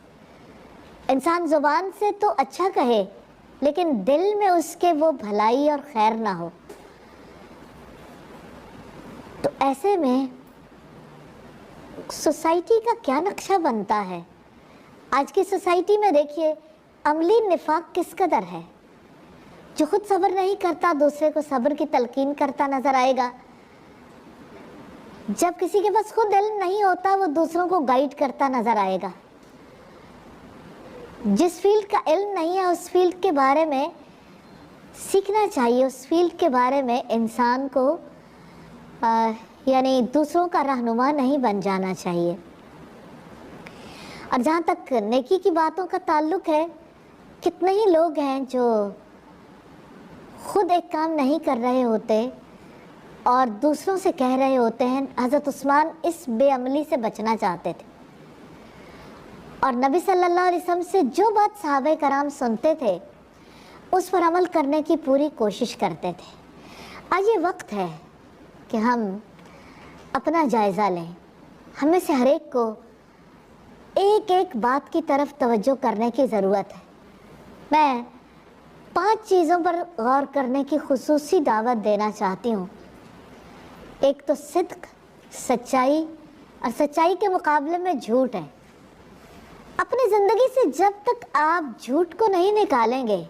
انسان زبان سے تو اچھا کہے لیکن دل میں اس کے وہ بھلائی اور خیر نہ ہو۔ تو ایسے میں سوسائٹی کا کیا نقشہ بنتا ہے؟ آج کی سوسائٹی میں دیکھیے عملی نفاق کس قدر ہے۔ جو خود صبر نہیں کرتا دوسرے کو صبر کی تلقین کرتا نظر آئے گا۔ جب کسی کے پاس خود علم نہیں ہوتا وہ دوسروں کو گائیڈ کرتا نظر آئے گا۔ جس فیلڈ کا علم نہیں ہے اس فیلڈ کے بارے میں سیکھنا چاہیے، اس فیلڈ کے بارے میں انسان کو یعنی دوسروں کا رہنما نہیں بن جانا چاہیے۔ اور جہاں تک نیکی کی باتوں کا تعلق ہے، کتنے ہی لوگ ہیں جو خود ایک کام نہیں کر رہے ہوتے اور دوسروں سے کہہ رہے ہوتے ہیں۔ حضرت عثمان اس بے عملی سے بچنا چاہتے تھے اور نبی صلی اللہ علیہ وسلم سے جو بات صحابہ کرام سنتے تھے اس پر عمل کرنے کی پوری کوشش کرتے تھے۔ آج یہ وقت ہے کہ ہم اپنا جائزہ لیں۔ ہمیں سے ہر ایک کو ایک ایک بات کی طرف توجہ کرنے کی ضرورت ہے۔ میں 5 چیزوں پر غور کرنے کی خصوصی دعوت دینا چاہتی ہوں۔ ایک تو صدق، سچائی، اور سچائی کے مقابلے میں جھوٹ ہے۔ اپنی زندگی سے جب تک آپ جھوٹ کو نہیں نکالیں گے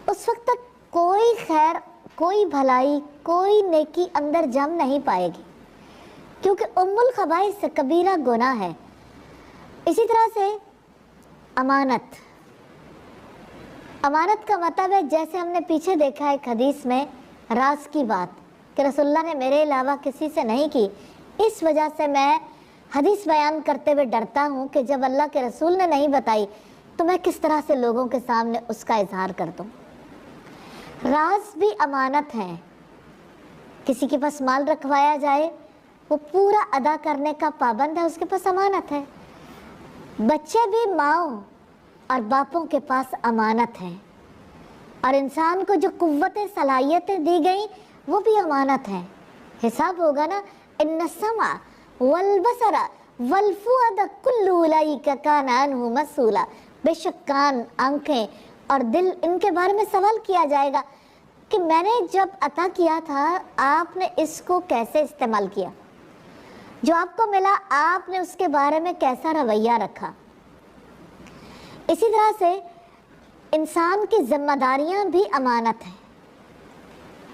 اس وقت تک کوئی خیر، کوئی بھلائی، کوئی نیکی اندر جم نہیں پائے گی، کیونکہ ام الخبائث کبیرہ گناہ ہے۔ اسی طرح سے امانت، امانت کا مطلب ہے جیسے ہم نے پیچھے دیکھا ایک حدیث میں راز کی بات کہ رسول اللہ نے میرے علاوہ کسی سے نہیں کی، اس وجہ سے میں حدیث بیان کرتے ہوئے ڈرتا ہوں کہ جب اللہ کے رسول نے نہیں بتائی تو میں کس طرح سے لوگوں کے سامنے اس کا اظہار کر دوں۔ راز بھی امانت ہے۔ کسی کے پاس مال رکھوایا جائے وہ پورا ادا کرنے کا پابند ہے، اس کے پاس امانت ہے۔ بچے بھی ماؤں اور باپوں کے پاس امانت ہے، اور انسان کو جو قوتیں صلاحیتیں دی گئیں وہ بھی امانت ہے۔ حساب ہوگا نا، ان السمع والبصر والفؤاد کل اولئک کان عنہ مسئولا، بے شک کان، آنکھیں اور دل، ان کے بارے میں سوال کیا جائے گا کہ میں نے جب عطا کیا تھا آپ نے اس کو کیسے استعمال کیا، جو آپ کو ملا آپ نے اس کے بارے میں کیسا رویہ رکھا۔ اسی طرح سے انسان کی ذمہ داریاں بھی امانت ہیں۔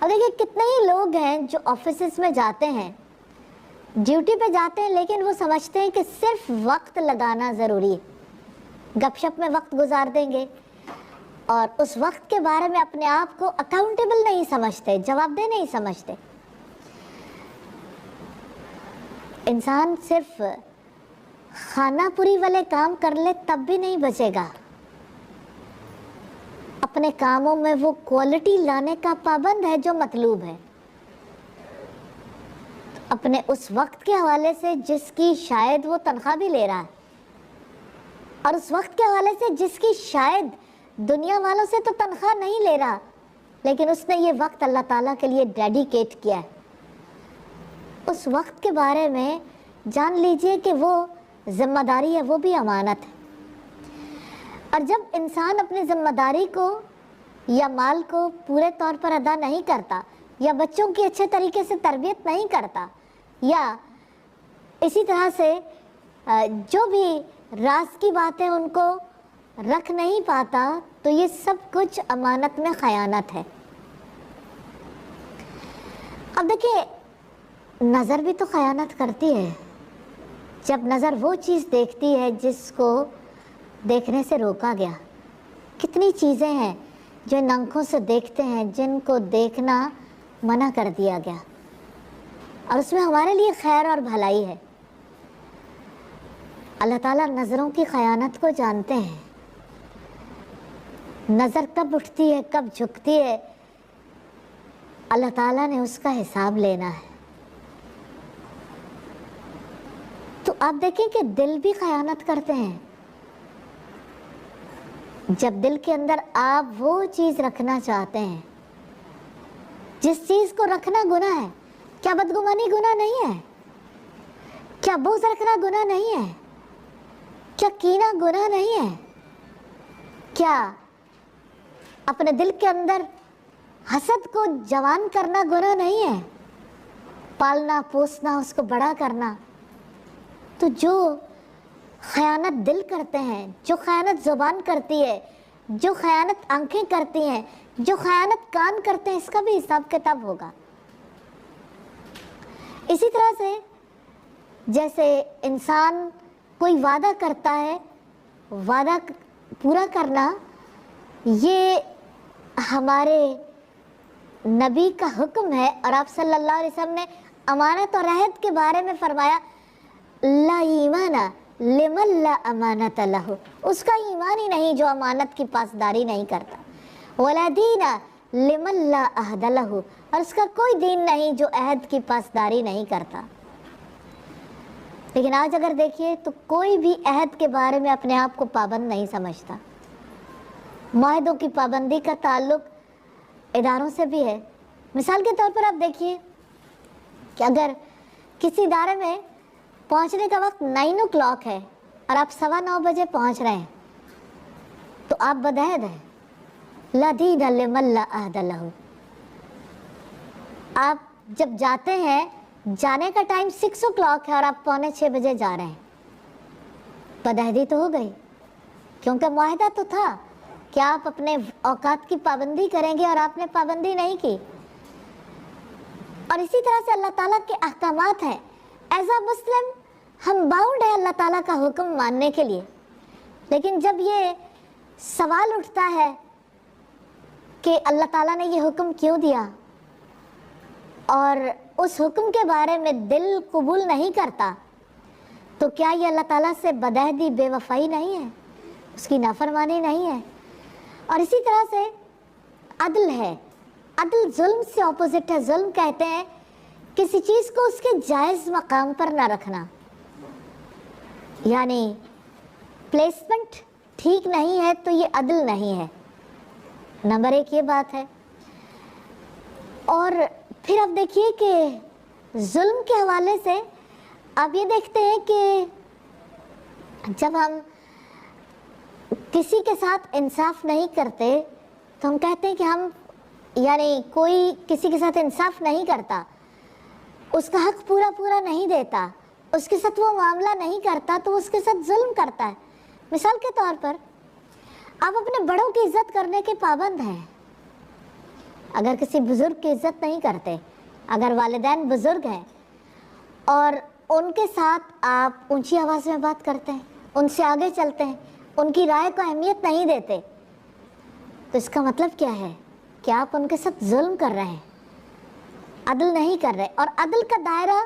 اور دیکھیں کتنے ہی لوگ ہیں جو آفیسز میں جاتے ہیں، ڈیوٹی پہ جاتے ہیں، لیکن وہ سمجھتے ہیں کہ صرف وقت لگانا ضروری ہے، گپ شپ میں وقت گزار دیں گے، اور اس وقت کے بارے میں اپنے آپ کو اکاؤنٹیبل نہیں سمجھتے، جواب دہ نہیں سمجھتے۔ انسان صرف خانہ پوری والے کام کر لے تب بھی نہیں بچے گا، اپنے کاموں میں وہ کوالٹی لانے کا پابند ہے جو مطلوب ہے۔ اپنے اس وقت کے حوالے سے جس کی شاید وہ تنخواہ بھی لے رہا ہے، اور اس وقت کے حوالے سے جس کی شاید دنیا والوں سے تو تنخواہ نہیں لے رہا، لیکن اس نے یہ وقت اللہ تعالیٰ کے لیے ڈیڈیکیٹ کیا ہے، اس وقت کے بارے میں جان لیجئے کہ وہ ذمہ داری ہے، وہ بھی امانت ہے۔ اور جب انسان اپنی ذمہ داری کو یا مال کو پورے طور پر ادا نہیں کرتا، یا بچوں کی اچھے طریقے سے تربیت نہیں کرتا، یا اسی طرح سے جو بھی راز کی باتیں ان کو رکھ نہیں پاتا، تو یہ سب کچھ امانت میں خیانت ہے۔ اب دیکھیں، نظر بھی تو خیانت کرتی ہے۔ جب نظر وہ چیز دیکھتی ہے جس کو دیکھنے سے روکا گیا، کتنی چیزیں ہیں جو ان آنکھوں سے دیکھتے ہیں جن کو دیکھنا منع کر دیا گیا، اور اس میں ہمارے لیے خیر اور بھلائی ہے۔ اللہ تعالیٰ نظروں کی خیانت کو جانتے ہیں۔ نظر کب اٹھتی ہے، کب جھکتی ہے، اللہ تعالیٰ نے اس کا حساب لینا ہے۔ تو آپ دیکھیں کہ دل بھی خیانت کرتے ہیں۔ جب دل کے اندر آپ وہ چیز رکھنا چاہتے ہیں جس چیز کو رکھنا گناہ ہے، کیا بدگمانی گناہ نہیں ہے؟ کیا بغض رکھنا گناہ نہیں ہے؟ کیا کینہ گناہ نہیں ہے؟ کیا اپنے دل کے اندر حسد کو جوان کرنا گناہ نہیں ہے؟ پالنا پوسنا، اس کو بڑا کرنا۔ تو جو خیانت دل کرتے ہیں، جو خیانت زبان کرتی ہے، جو خیانت آنکھیں کرتی ہیں، جو خیانت کان کرتے ہیں، اس کا بھی حساب کتاب ہوگا۔ اسی طرح سے جیسے انسان کوئی وعدہ کرتا ہے، وعدہ پورا کرنا یہ ہمارے نبی کا حکم ہے، اور آپ صلی اللہ علیہ وسلم نے امانت اور عہد کے بارے میں فرمایا لا ایمان لمن لا امانت لہ، اس کا ایمان ہی نہیں جو امانت کی پاسداری نہیں کرتا، ولا دین لمن لا عہد لہ، اور اس کا کوئی دین نہیں جو عہد کی پاسداری نہیں کرتا۔ لیکن آج اگر دیکھیے تو کوئی بھی عہد کے بارے میں اپنے آپ کو پابند نہیں سمجھتا۔ معاہدوں کی پابندی کا تعلق اداروں سے بھی ہے۔ مثال کے طور پر آپ دیکھیے کہ اگر کسی ادارے میں پہنچنے کا وقت 9 o'clock ہے اور آپ 9:15 بجے پہنچ رہے ہیں، تو آپ بدعہد ہیں۔ لا دین لمن لا عہد لہ۔ آپ جب جاتے ہیں، جانے کا ٹائم 6 o'clock ہے اور آپ 5:45 بجے جا رہے ہیں، بدعہدی تو ہو گئی، کیونکہ معاہدہ تو تھا کہ آپ اپنے اوقات کی پابندی کریں گے اور آپ نے پابندی نہیں کی۔ اور اسی طرح سے اللہ تعالیٰ کے احکامات ہیں۔ ایز اے مسلم ہم باؤنڈ ہیں اللہ تعالیٰ کا حکم ماننے کے لیے، لیکن جب یہ سوال اٹھتا ہے کہ اللہ تعالیٰ نے یہ حکم کیوں دیا، اور اس حکم کے بارے میں دل قبول نہیں کرتا، تو کیا یہ اللہ تعالیٰ سے بدعہدی، بے وفائی نہیں ہے، اس کی نافرمانی نہیں ہے؟ اور اسی طرح سے عدل ہے۔ عدل ظلم سے اپوزٹ ہے۔ ظلم کہتے ہیں کسی چیز کو اس کے جائز مقام پر نہ رکھنا، یعنی پلیسمنٹ ٹھیک نہیں ہے تو یہ عدل نہیں ہے۔ نمبر 1 یہ بات ہے۔ اور پھر آپ دیکھیے کہ ظلم کے حوالے سے آپ یہ دیکھتے ہیں کہ جب ہم کسی کے ساتھ انصاف نہیں کرتے تو ہم کہتے ہیں کہ ہم، یعنی کوئی کسی کے ساتھ انصاف نہیں کرتا، اس کا حق پورا نہیں دیتا، اس کے ساتھ وہ معاملہ نہیں کرتا، تو اس کے ساتھ ظلم کرتا ہے۔ مثال کے طور پر آپ اپنے بڑوں کی عزت کرنے کے پابند ہیں۔ اگر کسی بزرگ کی عزت نہیں کرتے، اگر والدین بزرگ ہیں اور ان کے ساتھ آپ اونچی آواز میں بات کرتے ہیں، ان سے آگے چلتے ہیں، ان کی رائے کو اہمیت نہیں دیتے، تو اس کا مطلب کیا ہے کہ آپ ان کے ساتھ ظلم کر رہے ہیں، عدل نہیں کر رہے۔ اور عدل کا دائرہ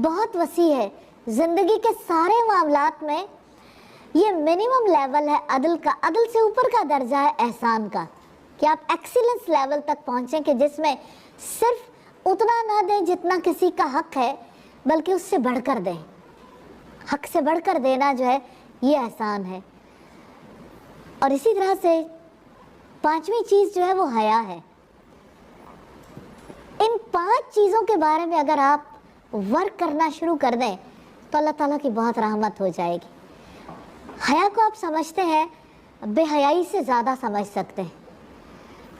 بہت وسیع ہے۔ زندگی کے سارے معاملات میں یہ منیمم لیول ہے عدل کا۔ عدل سے اوپر کا درجہ ہے احسان کا، کہ آپ ایکسیلنس لیول تک پہنچیں کہ جس میں صرف اتنا نہ دیں جتنا کسی کا حق ہے، بلکہ اس سے بڑھ کر دیں۔ حق سے بڑھ کر دینا جو ہے یہ احسان ہے۔ اور اسی طرح سے 5ویں چیز جو ہے وہ حیا ہے۔ ان 5 چیزوں کے بارے میں اگر آپ ورک کرنا شروع کر دیں تو اللہ تعالیٰ کی بہت رحمت ہو جائے گی. حیا کو آپ سمجھتے ہیں بے حیائی سے زیادہ سمجھ سکتے ہیں.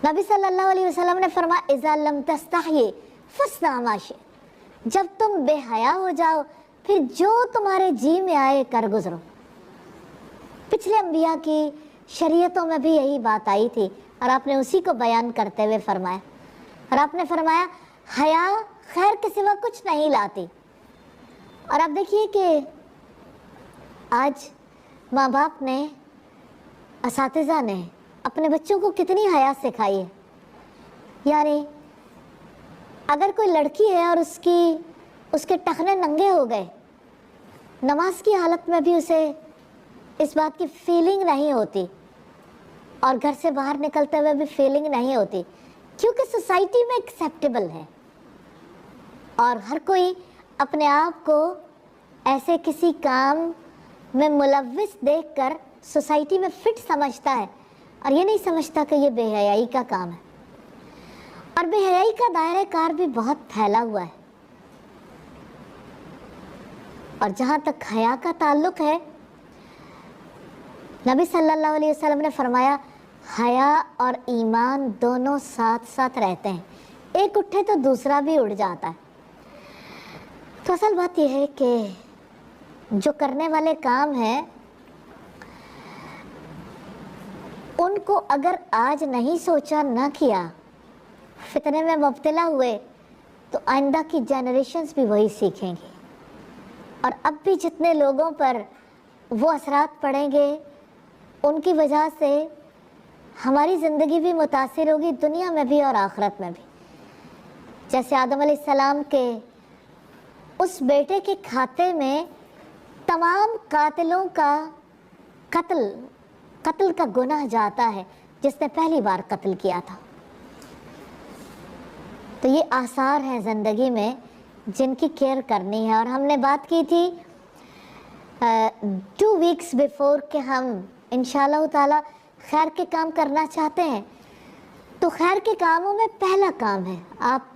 نبی صلی اللہ علیہ وسلم نے فرمایا اذا لم تستحی فاصنع ما شئت، جب تم بے حیا ہو جاؤ پھر جو تمہارے جی میں آئے کر گزرو. پچھلے انبیاء کی شریعتوں میں بھی یہی بات آئی تھی اور آپ نے اسی کو بیان کرتے ہوئے فرمایا. اور آپ نے فرمایا حیا خیر کے سوا کچھ نہیں لاتی. اور آپ دیکھیے کہ آج ماں باپ نے، اساتذہ نے اپنے بچوں کو کتنی حیا سکھائی ہے. یعنی اگر کوئی لڑکی ہے اور اس کے ٹخنے ننگے ہو گئے، نماز کی حالت میں بھی اسے اس بات کی فیلنگ نہیں ہوتی اور گھر سے باہر نکلتے ہوئے بھی فیلنگ نہیں ہوتی، کیونکہ سوسائٹی میں ایکسیپٹیبل ہے اور ہر کوئی اپنے آپ کو ایسے کسی کام میں ملوث دیکھ کر سوسائٹی میں فٹ سمجھتا ہے اور یہ نہیں سمجھتا کہ یہ بے حیائی کا کام ہے. اور بے حیائی کا دائرہ کار بھی بہت پھیلا ہوا ہے. اور جہاں تک حیا کا تعلق ہے، نبی صلی اللہ علیہ وسلم نے فرمایا حیا اور ایمان دونوں ساتھ ساتھ رہتے ہیں، ایک اٹھے تو دوسرا بھی اڑ جاتا ہے. تو اصل بات یہ ہے کہ جو کرنے والے کام ہیں ان کو اگر آج نہیں سوچا، نہ کیا، فتنے میں مبتلا ہوئے تو آئندہ کی جنریشنز بھی وہی سیکھیں گی. اور اب بھی جتنے لوگوں پر وہ اثرات پڑیں گے ان کی وجہ سے ہماری زندگی بھی متاثر ہوگی، دنیا میں بھی اور آخرت میں بھی. جیسے آدم علیہ السلام کے اس بیٹے کے کھاتے میں تمام قاتلوں کا قتل کا گناہ جاتا ہے جس نے پہلی بار قتل کیا تھا. تو یہ آثار ہیں زندگی میں جن کی کیئر کرنی ہے. اور ہم نے بات کی تھی 2 weeks before کہ ہم انشاءاللہ تعالی خیر کے کام کرنا چاہتے ہیں. تو خیر کے کاموں میں پہلا کام ہے آپ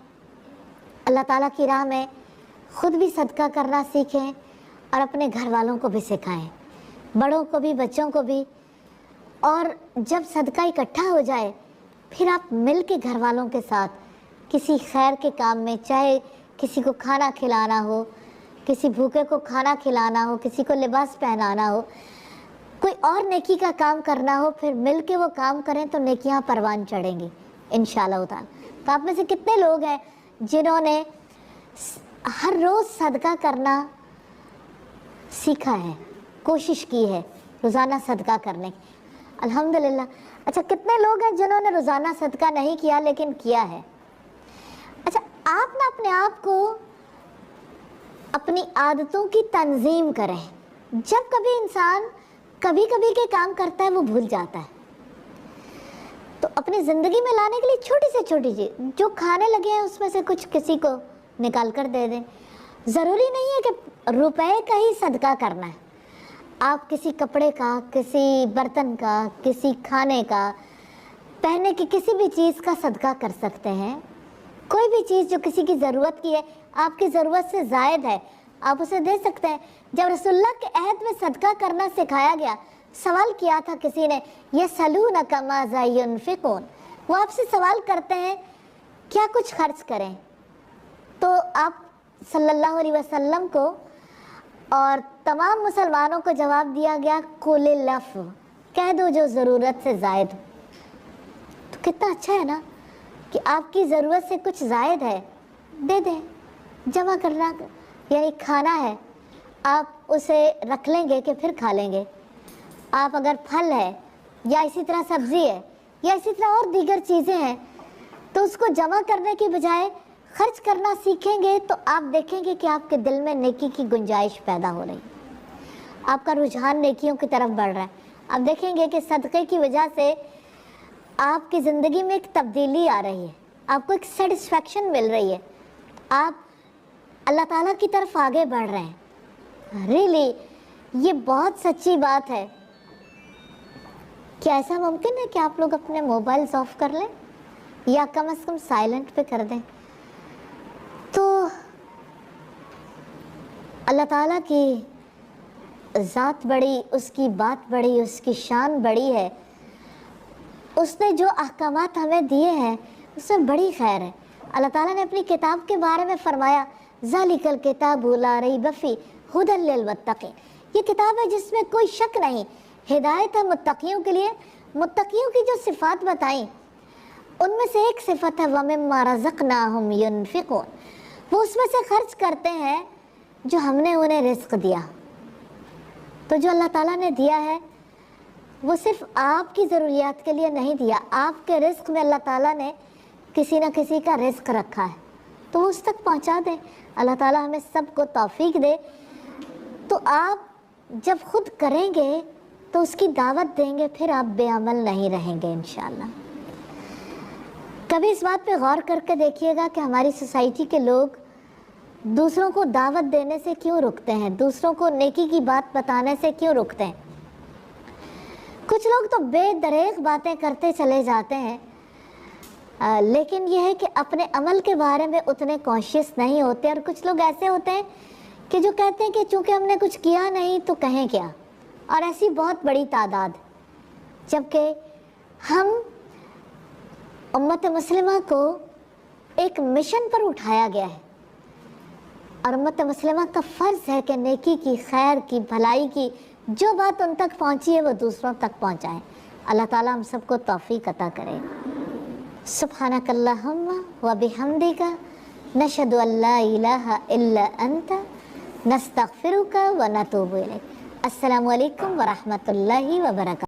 اللہ تعالیٰ کی راہ میں خود بھی صدقہ کرنا سیکھیں اور اپنے گھر والوں کو بھی سکھائیں، بڑوں کو بھی، بچوں کو بھی. اور جب صدقہ اکٹھا ہو جائے پھر آپ مل کے گھر والوں کے ساتھ کسی خیر کے کام میں، چاہے کسی کو کھانا کھلانا ہو، کسی بھوکے کو کھانا کھلانا ہو، کسی کو لباس پہنانا ہو، کوئی اور نیکی کا کام کرنا ہو، پھر مل کے وہ کام کریں تو نیکیاں پروان چڑھیں گی انشاءاللہ تعالی. تو آپ میں سے کتنے لوگ ہیں جنہوں نے ہر روز صدقہ کرنا سیکھا ہے، کوشش کی ہے روزانہ صدقہ کرنے کی؟ الحمدللہ. اچھا، کتنے لوگ ہیں جنہوں نے روزانہ صدقہ نہیں کیا لیکن کیا ہے؟ اچھا، آپ نہ اپنے آپ کو اپنی عادتوں کی تنظیم کریں. جب کبھی انسان کبھی کے کام کرتا ہے وہ بھول جاتا ہے. تو اپنی زندگی میں لانے کے لیے چھوٹی سے چھوٹی چیز، جو کھانے لگے ہیں اس میں سے کچھ کسی کو نکال کر دے دیں. ضروری نہیں ہے کہ روپے کا ہی صدقہ کرنا ہے. آپ کسی کپڑے کا، کسی برتن کا، کسی کھانے کا، پہننے کی کسی بھی چیز کا صدقہ کر سکتے ہیں. کوئی بھی چیز جو کسی کی ضرورت کی ہے، آپ کی ضرورت سے زائد ہے، آپ اسے دے سکتے ہیں. جب رسول اللہ کے عہد میں صدقہ کرنا سکھایا گیا، سوال کیا تھا کسی نے، یسألونک ماذا ینفقون، وہ آپ سے سوال کرتے ہیں کیا کچھ خرچ کریں. تو آپ صلی اللہ علیہ وسلم کو اور تمام مسلمانوں کو جواب دیا گیا قل العفو، کہہ دو جو ضرورت سے زائد ہو. تو کتنا اچھا ہے نا کہ آپ کی ضرورت سے کچھ زائد ہے دے دیں. جمع کرنا یعنی کھانا ہے، آپ اسے رکھ لیں گے کہ پھر کھا لیں گے. آپ اگر پھل ہے یا اسی طرح سبزی ہے یا اسی طرح اور دیگر چیزیں ہیں تو اس کو جمع کرنے کی بجائے خرچ کرنا سیکھیں گے تو آپ دیکھیں گے کہ آپ کے دل میں نیکی کی گنجائش پیدا ہو رہی ہے، آپ کا رجحان نیکیوں کی طرف بڑھ رہا ہے. آپ دیکھیں گے کہ صدقے کی وجہ سے آپ کی زندگی میں ایک تبدیلی آ رہی ہے، آپ کو ایک سیٹسفیکشن مل رہی ہے، آپ اللہ تعالیٰ کی طرف آگے بڑھ رہے ہیں. ریلی یہ بہت سچی بات ہے. کیا ایسا ممکن ہے کہ آپ لوگ اپنے موبائلز آف کر لیں یا کم از کم سائلنٹ پہ کر دیں؟ اللہ تعالیٰ کی ذات بڑی، اس کی بات بڑی، اس کی شان بڑی ہے. اس نے جو احکامات ہمیں دیے ہیں اس میں بڑی خیر ہے. اللہ تعالیٰ نے اپنی کتاب کے بارے میں فرمایا ذالک الکتاب لا ریب فیہ ھدی للمتقین. یہ کتاب ہے جس میں کوئی شک نہیں، ہدایت ہے متقیوں کے لیے. متقیوں کی جو صفات بتائیں ان میں سے ایک صفت ہے وَمِمَّا رَزَقْنَاهُمْ يُنْفِقُونَ. وہ اس میں سے خرچ کرتے ہیں جو ہم نے انہیں رزق دیا. تو جو اللہ تعالیٰ نے دیا ہے وہ صرف آپ کی ضروریات کے لیے نہیں دیا. آپ کے رزق میں اللہ تعالیٰ نے کسی نہ کسی کا رزق رکھا ہے تو وہ اس تک پہنچا دیں. اللہ تعالیٰ ہمیں سب کو توفیق دے. تو آپ جب خود کریں گے تو اس کی دعوت دیں گے، پھر آپ بے عمل نہیں رہیں گے انشاءاللہ. کبھی اس بات پہ غور کر کے دیکھیے گا کہ ہماری سوسائٹی کے لوگ دوسروں کو دعوت دینے سے کیوں رکتے ہیں، دوسروں کو نیکی کی بات بتانے سے کیوں رکتے ہیں. کچھ لوگ تو بے دریغ باتیں کرتے چلے جاتے ہیں، لیکن یہ ہے کہ اپنے عمل کے بارے میں اتنے کانشیس نہیں ہوتے. اور کچھ لوگ ایسے ہوتے ہیں کہ جو کہتے ہیں کہ چونکہ ہم نے کچھ کیا نہیں تو کہیں کیا. اور ایسی بہت بڑی تعداد، جبکہ ہم امت مسلمہ کو ایک مشن پر اٹھایا گیا ہے اور امت مسلمہ کا فرض ہے کہ نیکی کی، خیر کی، بھلائی کی جو بات ان تک پہنچی ہے وہ دوسروں تک پہنچائیں. اللہ تعالیٰ ہم سب کو توفیق عطا کرے. سبحانک اللہم و بحمدک نشہد ان لا الہ الا انت نستغفرک و نتوب الیک. السلام علیکم ورحمۃ اللہ وبرکاتہ.